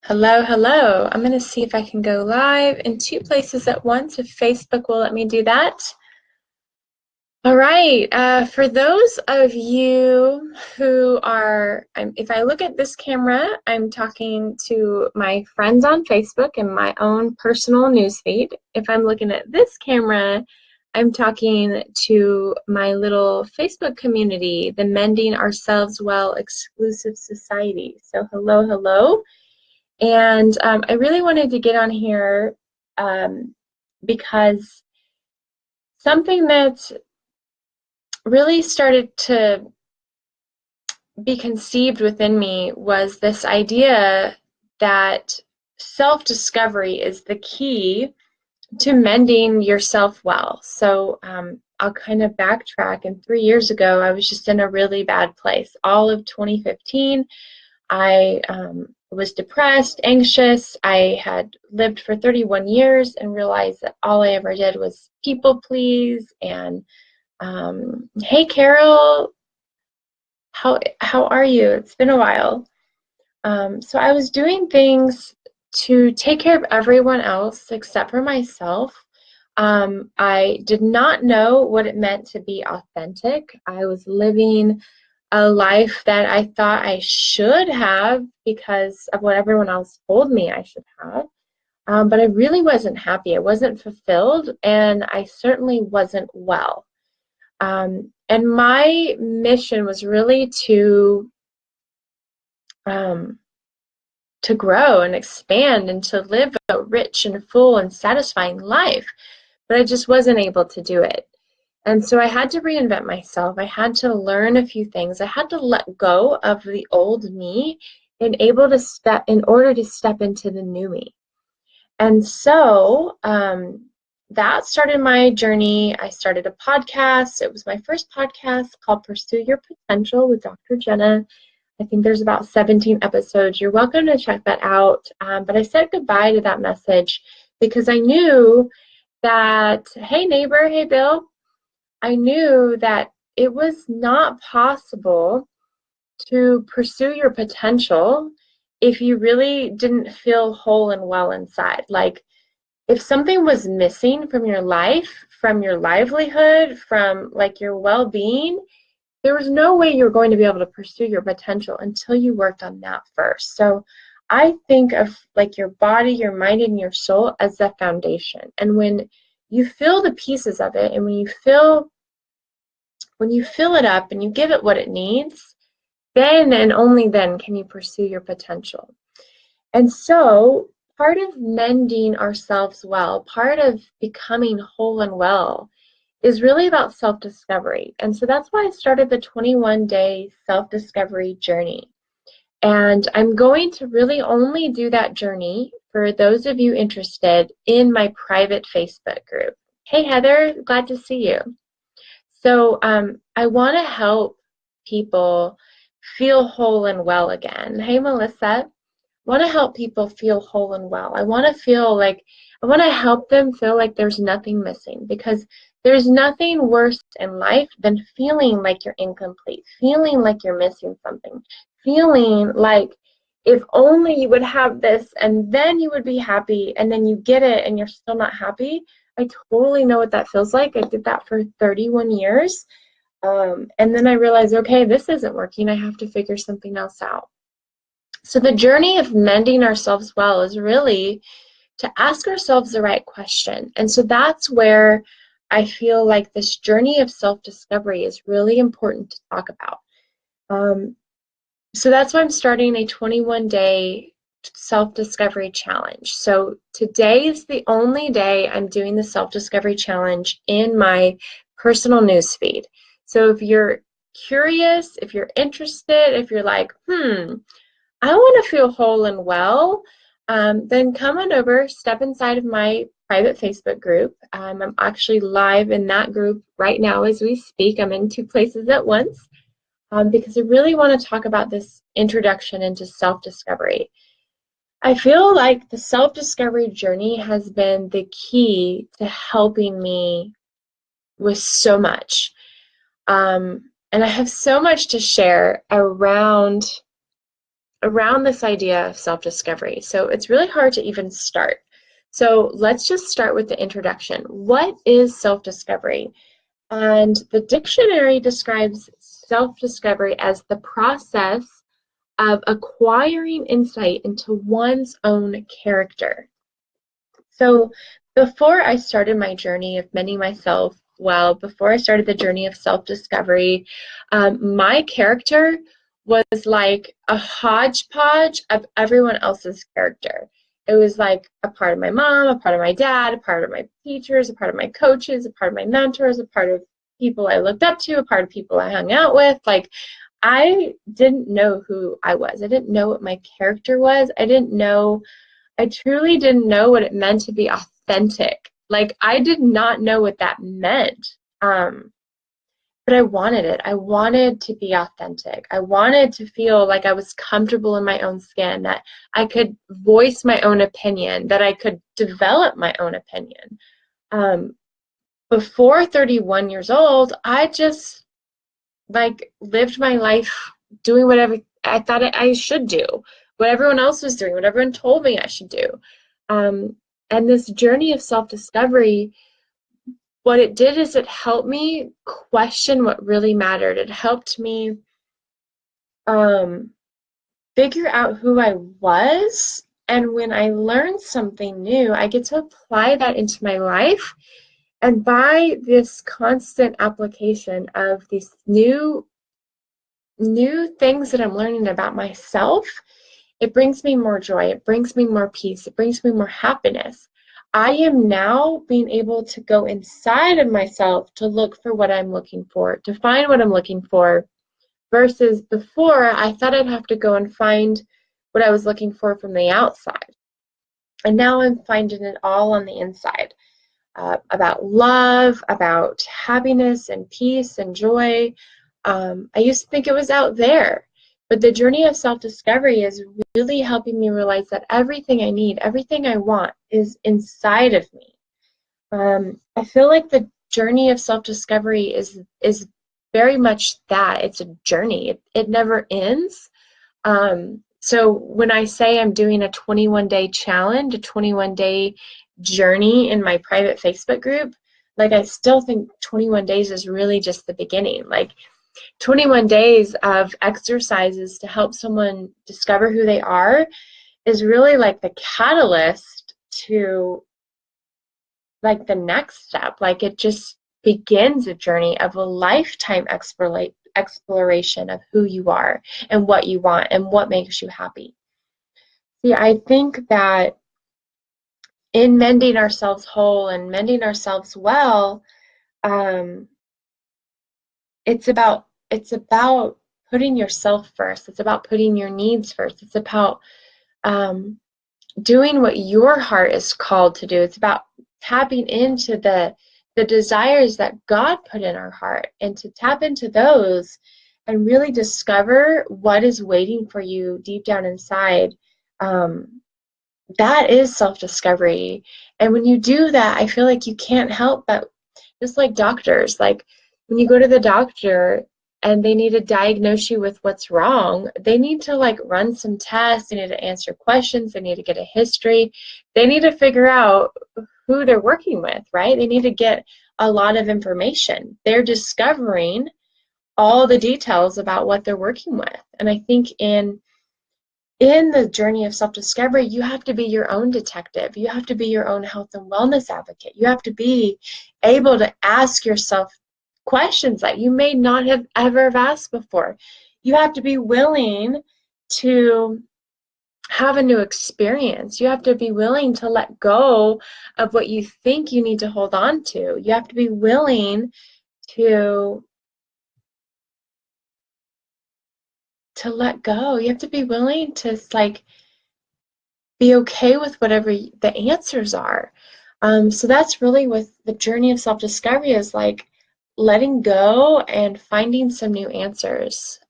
Hello, hello. I'm going to see if I can go live in two places at once, if Facebook will let me do that. All right. For those of you who are, if I look at this camera, I'm talking to my friends on Facebook and my own personal newsfeed. If I'm looking at this camera, I'm talking to my little Facebook community, the Mending Ourselves Well Exclusive Society. So hello, hello. And I really wanted to get on here because something that really started to be conceived within me was this idea that self-discovery is the key to mending yourself well. So I'll kind of backtrack. And 3 years ago, I was just in a really bad place. All of 2015, I was depressed, anxious. I had lived for 31 years and realized that all I ever did was people please. And hey, Carol, how are you? It's been a while. So I was doing things to take care of everyone else except for myself. I did not know what it meant to be authentic. I was living a life that I thought I should have because of what everyone else told me I should have. But I really wasn't happy. I wasn't fulfilled, and I certainly wasn't well. And my mission was really to grow and expand and to live a rich and full and satisfying life, but I just wasn't able to do it. And so I had to reinvent myself. I had to learn a few things. I had to let go of the old me in order to step into the new me. And so that started my journey. I started a podcast. It was my first podcast called Pursue Your Potential with Dr. Jenna. I think there's about 17 episodes. You're welcome to check that out. But I said goodbye to that message because I knew that, hey neighbor, hey Bill, I knew that it was not possible to pursue your potential if you really didn't feel whole and well inside. Like if something was missing from your life, from your livelihood, from like your well-being, there was no way you're going to be able to pursue your potential until you worked on that first. So I think of like your body, your mind, and your soul as the foundation. And when you feel the pieces of it, and when you fill it up and you give it what it needs, then and only then can you pursue your potential. And so part of mending ourselves well, part of becoming whole and well, is really about self-discovery. And so that's why I started the 21-day self-discovery journey. And I'm going to really only do that journey for those of you interested in my private Facebook group. Hey, Heather, glad to see you. So I want to help people feel whole and well again. Hey, Melissa, I want to help people feel whole and well. I want to help them feel like there's nothing missing, because there's nothing worse in life than feeling like you're incomplete, feeling like you're missing something, feeling like if only you would have this and then you would be happy, and then you get it and you're still not happy. I totally know what that feels like. I did that for 31 years. And then I realized, okay, this isn't working. I have to figure something else out. So the journey of mending ourselves well is really to ask ourselves the right question. And so that's where I feel like this journey of self-discovery is really important to talk about. So that's why I'm starting a 21-day self-discovery challenge. So today is the only day I'm doing the self-discovery challenge in my personal newsfeed. So if you're curious, if you're interested, if you're like, I want to feel whole and well, then come on over, step inside of my private Facebook group. I'm actually live in that group right now as we speak. I'm in two places at once because I really want to talk about this introduction into self-discovery. I feel like the self-discovery journey has been the key to helping me with so much. And I have so much to share around around this idea of self-discovery. So it's really hard to even start. So let's just start with the introduction. What is self-discovery? And the dictionary describes self-discovery as the process of acquiring insight into one's own character. So before I started my journey of mending myself well, before I started the journey of self-discovery, my character was like a hodgepodge of everyone else's character. It was like a part of my mom, a part of my dad, a part of my teachers, a part of my coaches, a part of my mentors, a part of people I looked up to, a part of people I hung out with. Like, I didn't know who I was. I didn't know what my character was. I truly didn't know what it meant to be authentic. Like, I did not know what that meant. But I wanted it. I wanted to be authentic. I wanted to feel like I was comfortable in my own skin, that I could voice my own opinion, that I could develop my own opinion. Before 31 years old, I just like lived my life doing whatever I thought I should do, what everyone else was doing, what everyone told me I should do. And this journey of self-discovery, what it did is it helped me question what really mattered. It helped me figure out who I was. And when I learned something new, I get to apply that into my life. And by this constant application of these new things that I'm learning about myself, it brings me more joy. It brings me more peace. It brings me more happiness. I am now being able to go inside of myself to look for what I'm looking for, to find what I'm looking for, versus before I thought I'd have to go and find what I was looking for from the outside. And now I'm finding it all on the inside, about love, about happiness and peace and joy. I used to think it was out there, but the journey of self-discovery is really helping me realize that everything I need, everything I want is inside of me. I feel like the journey of self-discovery is very much that. It's a journey. It never ends. So when I say I'm doing a 21-day challenge, a 21-day journey in my private Facebook group, like, I still think 21 days is really just the beginning. Like, 21 days of exercises to help someone discover who they are is really like the catalyst to like the next step. Like, it just begins a journey of a lifetime exploration of who you are and what you want and what makes you happy. See, I think that in mending ourselves whole and mending ourselves well, it's about putting yourself first. It's about putting your needs first. It's about doing what your heart is called to do. It's about tapping into the desires that God put in our heart, and to tap into those and really discover what is waiting for you deep down inside. That is self-discovery. And when you do that, I feel like you can't help but, just like doctors, like when you go to the doctor and they need to diagnose you with what's wrong, they need to like run some tests, they need to answer questions, they need to get a history, they need to figure out who they're working with, right? They need to get a lot of information. They're discovering all the details about what they're working with. And I think in the journey of self-discovery, you have to be your own detective. You have to be your own health and wellness advocate. You have to be able to ask yourself questions that you may not have ever asked before. You have to be willing to have a new experience. You have to be willing to let go of what you think you need to hold on to. You have to be willing to let go. You have to be willing to like be okay with whatever the answers are. So that's really with the journey of self-discovery, is like letting go and finding some new answers.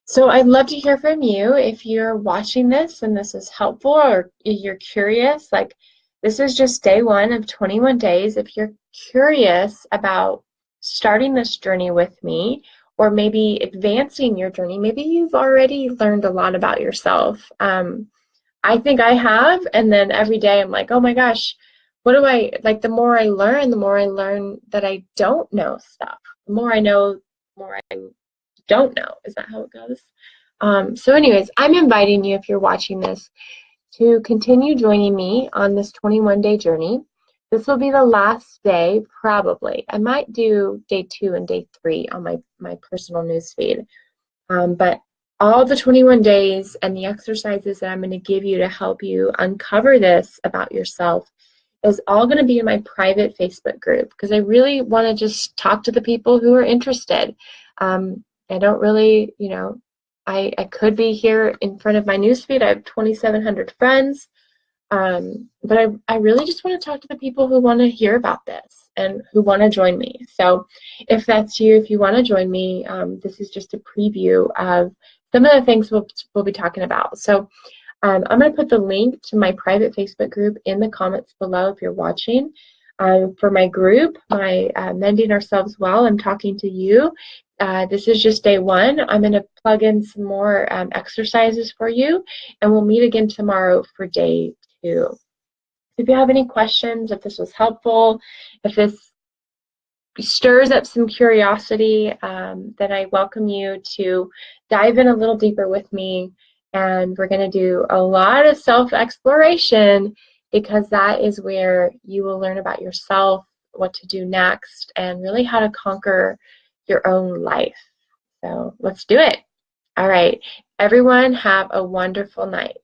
So I'd love to hear from you if you're watching this and this is helpful, or you're curious. Like, this is just day 1 of 21 days. If you're curious about starting this journey with me, or maybe advancing your journey. Maybe you've already learned a lot about yourself. I think I have, and then every day I'm like, oh my gosh, what do I like? The more I learn that I don't know stuff. The more I know, the more I don't know. Is that how it goes? So anyways, I'm inviting you, if you're watching this, to continue joining me on this 21-day journey. This will be the last day, probably. I might do day 2 and day 3 on my personal news feed. But all the 21 days and the exercises that I'm going to give you to help you uncover this about yourself is all going to be in my private Facebook group, because I really want to just talk to the people who are interested. I don't really, I could be here in front of my newsfeed. I have 2,700 friends, but I really just want to talk to the people who want to hear about this and who want to join me. So if that's you, if you want to join me, this is just a preview of some of the things we'll be talking about. So I'm going to put the link to my private Facebook group in the comments below if you're watching. For my group, my Mending Ourselves Well, I'm talking to you. This is just day 1. I'm going to plug in some more exercises for you, and we'll meet again tomorrow for day 2. If you have any questions, if this was helpful, if this stirs up some curiosity, then I welcome you to dive in a little deeper with me. And we're going to do a lot of self-exploration, because that is where you will learn about yourself, what to do next, and really how to conquer your own life. So let's do it. All right, everyone, have a wonderful night.